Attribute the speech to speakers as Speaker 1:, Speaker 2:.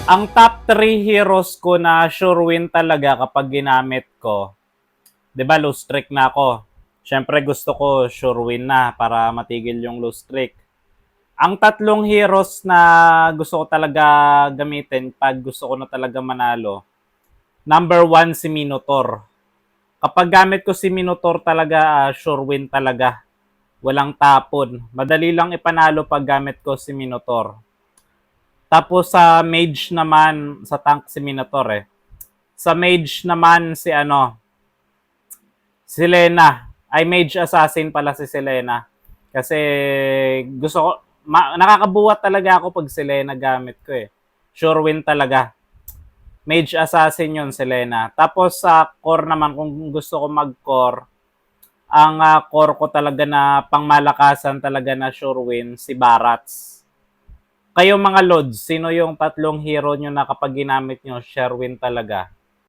Speaker 1: Ang top 3 heroes ko na sure win talaga kapag ginamit ko, 'di ba low streak na ako. Siyempre gusto ko sure win na para matigil yung low streak. Ang tatlong heroes na gusto ko talaga gamitin pag gusto ko na talaga manalo, number one si Minotaur. Kapag gamit ko si Minotaur talaga, sure win talaga. Walang tapon. Madali lang ipanalo pag gamit ko si Minotaur. Tapos sa mage naman, sa tank si Minotaur eh. Sa mage naman si si Lena. Ay mage assassin pala si Selena. Kasi gusto ko, nakakabuhat talaga ako pag si Lena gamit ko eh. Sure win talaga. Mage assassin yun si Lena. Tapos sa core naman, kung gusto ko mag-core, ang core ko talaga na pangmalakasan talaga na sure win, si Barats. Kayo mga Lods, sino yung tatlong hero nyo na kapag ginamit nyo, sure win talaga?